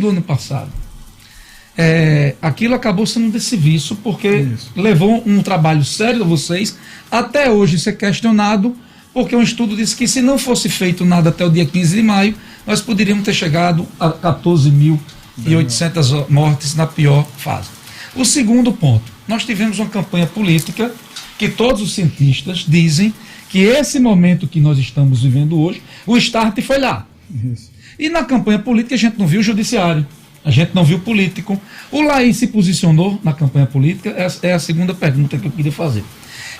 do ano passado. Aquilo acabou sendo um desserviço, porque levou um trabalho sério a vocês, até hoje ser questionado, porque um estudo disse que se não fosse feito nada até o dia 15 de maio, nós poderíamos ter chegado a 14.800 mortes na pior fase. O segundo ponto, nós tivemos uma campanha política que todos os cientistas dizem que esse momento que nós estamos vivendo hoje, o start foi lá. Isso. E na campanha política a gente não viu o judiciário, a gente não viu o político. O Laís se posicionou na campanha política, é a segunda pergunta que eu queria fazer.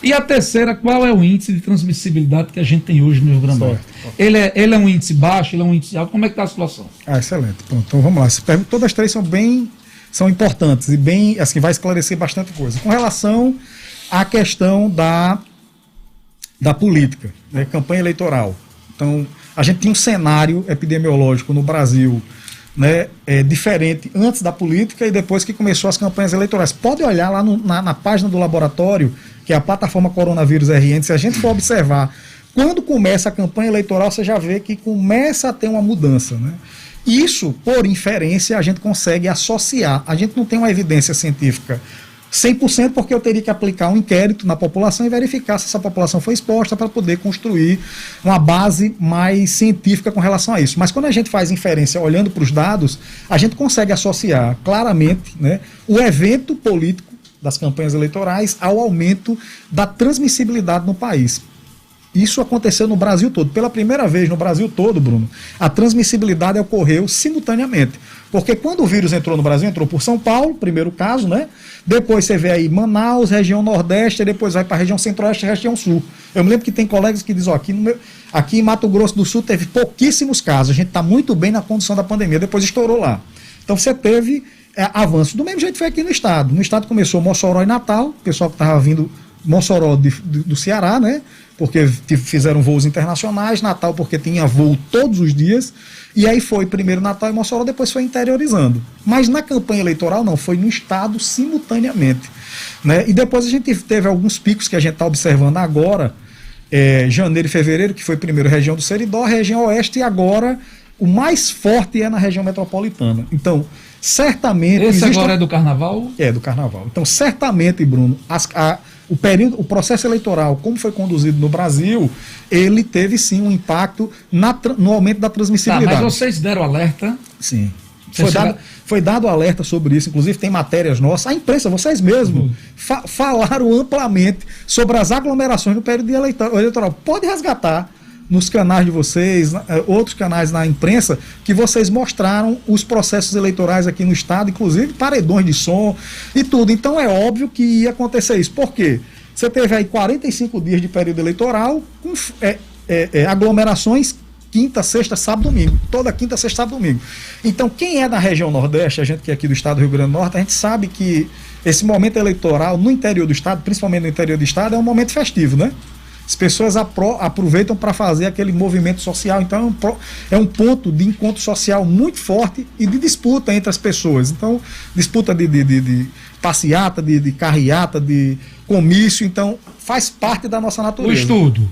E a terceira, qual é o índice de transmissibilidade que a gente tem hoje no Rio Grande do Norte? Ele é um índice baixo, ele é um índice alto, como é que está a situação? Excelente. Pronto, então vamos lá. Todas as três são importantes e bem, assim, vai esclarecer bastante coisa. Com relação à questão da política, né, campanha eleitoral. Então, a gente tinha um cenário epidemiológico no Brasil, né, diferente antes da política e depois que começou as campanhas eleitorais. Pode olhar lá na página do laboratório, que é a plataforma Coronavírus RN, se a gente for observar, quando começa a campanha eleitoral, você já vê que começa a ter uma mudança, né? Isso, por inferência, a gente consegue associar. A gente não tem uma evidência científica 100%, porque eu teria que aplicar um inquérito na população e verificar se essa população foi exposta para poder construir uma base mais científica com relação a isso. Mas quando a gente faz inferência olhando para os dados, a gente consegue associar claramente, né, o evento político das campanhas eleitorais ao aumento da transmissibilidade no país. Isso aconteceu no Brasil todo. Pela primeira vez no Brasil todo, Bruno, a transmissibilidade ocorreu simultaneamente. Porque quando o vírus entrou no Brasil, entrou por São Paulo, primeiro caso, né? Depois você vê aí Manaus, região Nordeste, e depois vai para a região Centro-Oeste e região Sul. Eu me lembro que tem colegas que dizem, aqui em Mato Grosso do Sul teve pouquíssimos casos, a gente está muito bem na condução da pandemia, depois estourou lá. Então você teve avanço. Do mesmo jeito foi aqui no estado. No estado começou Mossoró e Natal, o pessoal que estava vindo Mossoró do Ceará, né? Porque fizeram voos internacionais, Natal porque tinha voo todos os dias, e aí foi primeiro Natal e Mossoró, depois foi interiorizando. Mas na campanha eleitoral não, foi no estado simultaneamente, né? E depois a gente teve alguns picos que a gente está observando agora, janeiro e fevereiro, que foi primeiro a região do Seridó, a região oeste, e agora o mais forte é na região metropolitana. Então, certamente... Esse agora é do Carnaval? É, do Carnaval. Então, certamente, Bruno, o processo eleitoral, como foi conduzido no Brasil, ele teve sim um impacto no aumento da transmissibilidade. Mas vocês deram alerta? Sim. Foi dado alerta sobre isso, inclusive tem matérias nossas. A imprensa, vocês mesmos, falaram amplamente sobre as aglomerações no período eleitoral. Pode resgatar nos canais de vocês, outros canais na imprensa, que vocês mostraram os processos eleitorais aqui no estado, inclusive paredões de som e tudo. Então é óbvio que ia acontecer isso. Por quê? Você teve aí 45 dias de período eleitoral com aglomerações quinta, sexta, sábado, domingo. Toda quinta, sexta, sábado, domingo. Então quem é da região Nordeste, a gente que é aqui do estado do Rio Grande do Norte, a gente sabe que esse momento eleitoral no interior do estado, principalmente no interior do estado, é um momento festivo, né? As pessoas aproveitam para fazer aquele movimento social. Então é um ponto de encontro social muito forte e de disputa entre as pessoas. Então, disputa de passeata, de carreata, de comício. Então, faz parte da nossa natureza. O estudo.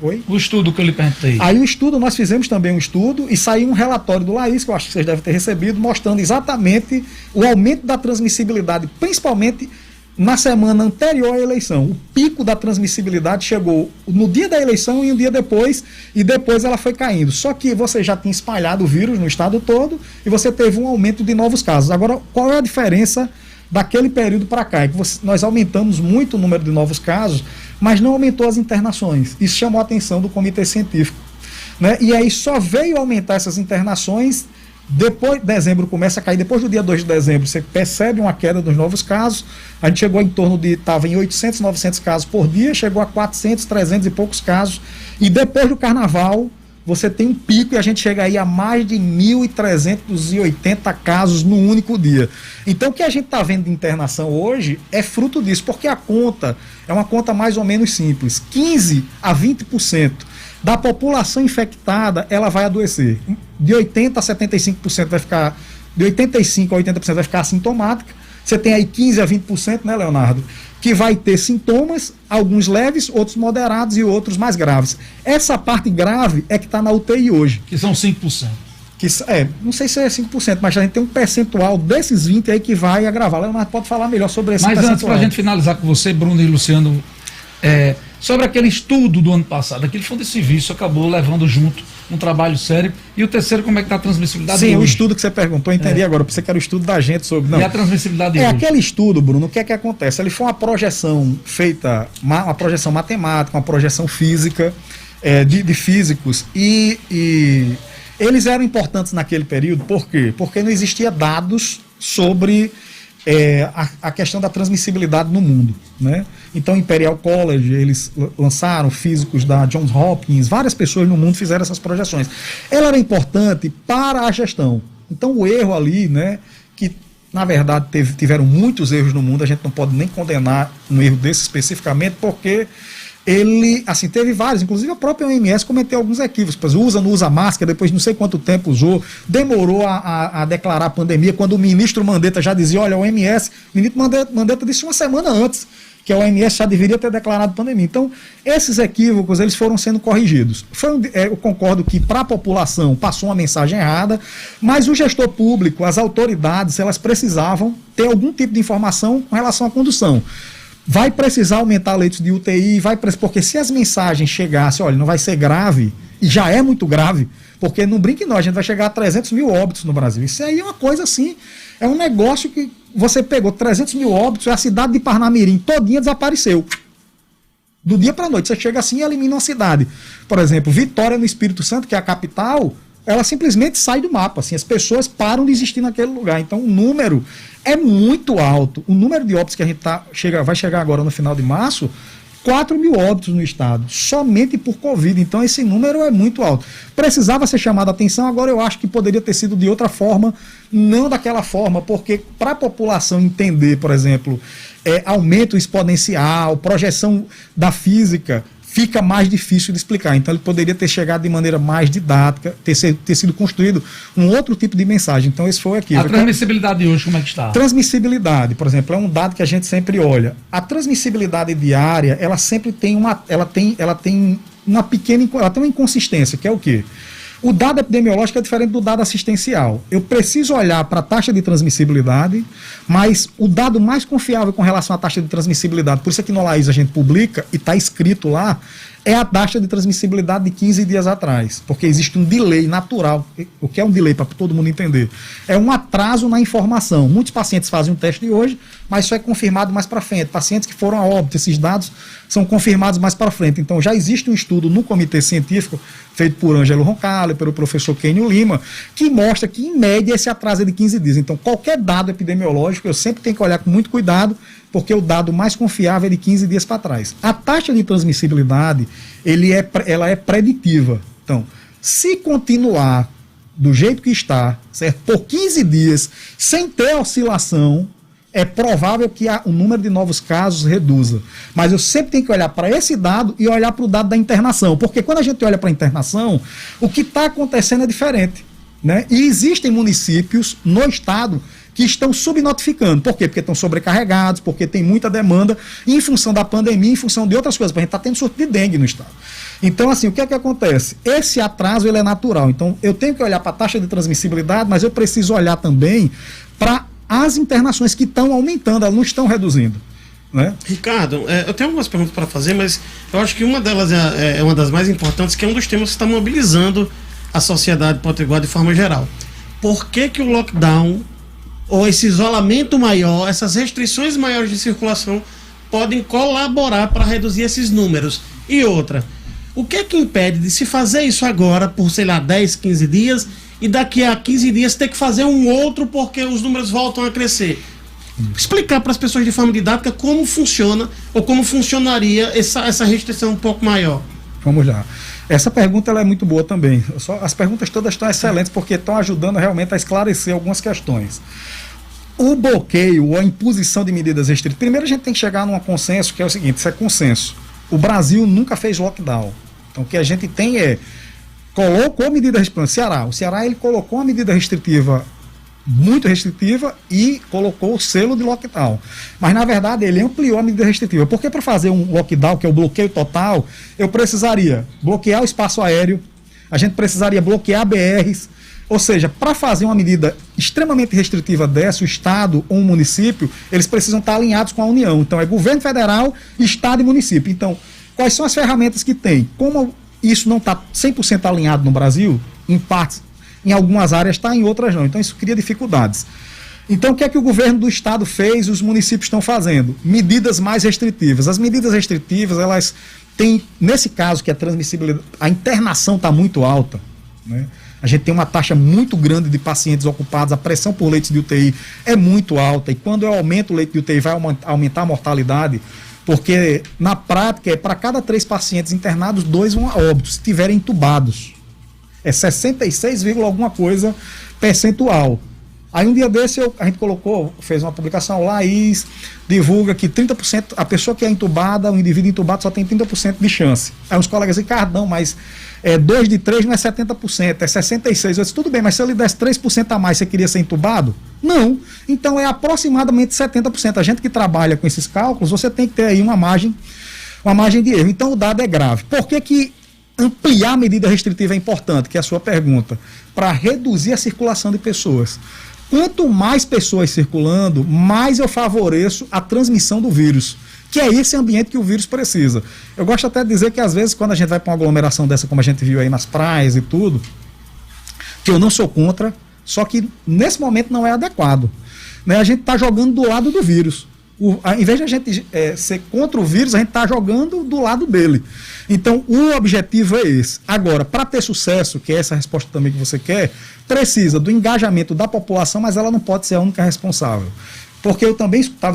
Oi? O estudo que eu lhe perguntei. Aí o estudo, nós fizemos também um estudo e saiu um relatório do Laís, que eu acho que vocês devem ter recebido, mostrando exatamente o aumento da transmissibilidade, principalmente na semana anterior à eleição. O pico da transmissibilidade chegou no dia da eleição e um dia depois, e depois ela foi caindo. Só que você já tinha espalhado o vírus no estado todo e você teve um aumento de novos casos. Agora, qual é a diferença daquele período para cá? É que nós aumentamos muito o número de novos casos, mas não aumentou as internações. Isso chamou a atenção do comitê científico, né? E aí só veio aumentar essas internações depois de dezembro, começa a cair. Depois do dia 2 de dezembro, você percebe uma queda dos novos casos. A gente chegou em torno estava em 800, 900 casos por dia, chegou a 400, 300 e poucos casos. E depois do Carnaval, você tem um pico e a gente chega aí a mais de 1.380 casos no único dia. Então, o que a gente está vendo de internação hoje é fruto disso, porque a conta é uma conta mais ou menos simples. 15% a 20% da população infectada, ela vai adoecer. De 80% a 75% vai ficar, de 85% a 80% vai ficar assintomática. Você tem aí 15% a 20%, né, Leonardo? Que vai ter sintomas, alguns leves, outros moderados e outros mais graves. Essa parte grave é que está na UTI hoje. Que são 5%. não sei se é 5%, mas a gente tem um percentual desses 20 aí que vai agravar. Leonardo pode falar melhor sobre esse percentual. Mas antes, para a gente finalizar com você, Bruno e Luciano, sobre aquele estudo do ano passado, aquele fundo de serviço acabou levando junto um trabalho sério. E o terceiro, como é que está a transmissibilidade Sim, hoje? o estudo que você perguntou, eu entendi agora. Você quer o estudo da gente sobre... Não. E a transmissibilidade hoje? Aquele estudo, Bruno, o que é que acontece? Ele foi uma projeção feita, uma projeção matemática, uma projeção física, de físicos, e eles eram importantes naquele período, por quê? Porque não existia dados sobre a questão da transmissibilidade no mundo, né? Então, Imperial College, eles lançaram, físicos da Johns Hopkins, várias pessoas no mundo fizeram essas projeções. Ela era importante para a gestão. Então, o erro ali, né, que na verdade tiveram muitos erros no mundo, a gente não pode nem condenar um erro desse especificamente, porque ele, assim, teve vários, inclusive a própria OMS cometeu alguns equívocos, não usa máscara, depois de não sei quanto tempo usou, demorou a declarar a pandemia, quando o ministro Mandetta já dizia, olha, o ministro Mandetta disse uma semana antes, que a OMS já deveria ter declarado pandemia. Então, esses equívocos, eles foram sendo corrigidos. Eu concordo que para a população passou uma mensagem errada, mas o gestor público, as autoridades, elas precisavam ter algum tipo de informação com relação à condução. Vai precisar aumentar leitos de UTI, porque se as mensagens chegassem, olha, não vai ser grave, e já é muito grave, porque não brinque não, a gente vai chegar a 300 mil óbitos no Brasil. Isso aí é uma coisa assim, é um negócio que você pegou 300 mil óbitos, a cidade de Parnamirim todinha desapareceu. Do dia para a noite, você chega assim e elimina uma cidade. Por exemplo, Vitória no Espírito Santo, que é a capital, ela simplesmente sai do mapa, assim, as pessoas param de existir naquele lugar. Então o número é muito alto. O número de óbitos que a gente vai chegar agora no final de março, 4 mil óbitos no estado, somente por Covid. Então esse número é muito alto. Precisava ser chamado a atenção, agora eu acho que poderia ter sido de outra forma, não daquela forma, porque para a população entender, por exemplo, aumento exponencial, projeção da física, fica mais difícil de explicar. Então ele poderia ter chegado de maneira mais didática, ter sido construído um outro tipo de mensagem. Então esse foi aqui. A transmissibilidade de hoje, como é que está? Transmissibilidade, por exemplo, é um dado que a gente sempre olha. A transmissibilidade diária, ela sempre tem ela tem uma inconsistência, que é o quê? O dado epidemiológico é diferente do dado assistencial. Eu preciso olhar para a taxa de transmissibilidade, mas o dado mais confiável com relação à taxa de transmissibilidade, por isso aqui no Laís a gente publica e está escrito lá, é a taxa de transmissibilidade de 15 dias atrás, porque existe um delay natural. O que é um delay, para todo mundo entender? É um atraso na informação. Muitos pacientes fazem um teste de hoje, mas isso é confirmado mais para frente. Pacientes que foram a óbito, esses dados são confirmados mais para frente. Então já existe um estudo no comitê científico, feito por Ângelo Roncalli, pelo professor Kênio Lima, que mostra que, em média, esse atraso é de 15 dias. Então, qualquer dado epidemiológico, eu sempre tenho que olhar com muito cuidado, porque o dado mais confiável é de 15 dias para trás. A taxa de transmissibilidade, ela é preditiva. Então, se continuar do jeito que está, certo, por 15 dias, sem ter oscilação, é provável que o número de novos casos reduza. Mas eu sempre tenho que olhar para esse dado e olhar para o dado da internação. Porque quando a gente olha para a internação, o que está acontecendo é diferente, né? E existem municípios no estado que estão subnotificando. Por quê? Porque estão sobrecarregados, porque tem muita demanda, e em função da pandemia, em função de outras coisas. A gente está tendo surto de dengue no estado. Então, assim, o que é que acontece? Esse atraso, ele é natural. Então, eu tenho que olhar para a taxa de transmissibilidade, mas eu preciso olhar também para as internações que estão aumentando, elas não estão reduzindo, né? Ricardo, eu tenho algumas perguntas para fazer, mas eu acho que uma delas é uma das mais importantes, que é um dos temas que está mobilizando a sociedade potiguar de forma geral. Por que que o lockdown, ou esse isolamento maior, essas restrições maiores de circulação, podem colaborar para reduzir esses números? E outra, o que é que impede de se fazer isso agora por, sei lá, 10, 15 dias, e daqui a 15 dias ter que fazer um outro porque os números voltam a crescer? Explicar para as pessoas de forma didática como funciona, ou como funcionaria essa restrição um pouco maior. Vamos lá. Essa pergunta ela é muito boa também. As perguntas todas estão excelentes porque estão ajudando realmente a esclarecer algumas questões. O bloqueio ou a imposição de medidas restritivas, primeiro a gente tem que chegar num consenso, que é o seguinte, isso é consenso. O Brasil nunca fez lockdown. Então o que a gente tem colocou medida restritiva. O Ceará ele colocou uma medida restritiva muito restritiva e colocou o selo de lockdown. Mas, na verdade, ele ampliou a medida restritiva. Porque para fazer um lockdown, que é o bloqueio total, eu precisaria bloquear o espaço aéreo, a gente precisaria bloquear BRs, Ou seja, para fazer uma medida extremamente restritiva dessa, o Estado ou o município, eles precisam estar alinhados com a União. Então, é governo federal, Estado e município. Então, quais são as ferramentas que tem? Como isso não está 100% alinhado no Brasil, em partes, em algumas áreas está, em outras não. Então, isso cria dificuldades. Então, o que é que o governo do Estado fez e os municípios estão fazendo? Medidas mais restritivas. As medidas restritivas, elas têm, nesse caso, que a transmissibilidade, a internação está muito alta, né? A gente tem uma taxa muito grande de pacientes ocupados, a pressão por leitos de UTI é muito alta, e quando eu aumento o leito de UTI vai aumentar a mortalidade, porque na prática, para cada 3 pacientes internados, 2 vão a óbito, se estiverem entubados. É 66, alguma coisa percentual. Aí um dia desse a gente fez uma publicação lá e divulga que 30%, a pessoa que é entubada, o indivíduo entubado só tem 30% de chance. Aí os colegas dizem, Cardão, mas 2 de 3 não é 70%, é 66%. Eu disse, tudo bem, mas se ele desse 3% a mais, você queria ser entubado? Não. Então é aproximadamente 70%. A gente que trabalha com esses cálculos, você tem que ter aí uma margem de erro. Então o dado é grave. Por que ampliar a medida restritiva é importante, que é a sua pergunta? Para reduzir a circulação de pessoas. Quanto mais pessoas circulando, mais eu favoreço a transmissão do vírus, que é esse ambiente que o vírus precisa. Eu gosto até de dizer que às vezes quando a gente vai para uma aglomeração dessa, como a gente viu aí nas praias e tudo, que eu não sou contra, só que nesse momento não é adequado, né? A gente está jogando do lado do vírus. Em vez de a gente ser contra o vírus, a gente está jogando do lado dele. Então, o objetivo é esse. Agora, para ter sucesso, que é essa resposta também que você quer, precisa do engajamento da população, mas ela não pode ser a única responsável. Porque eu também estava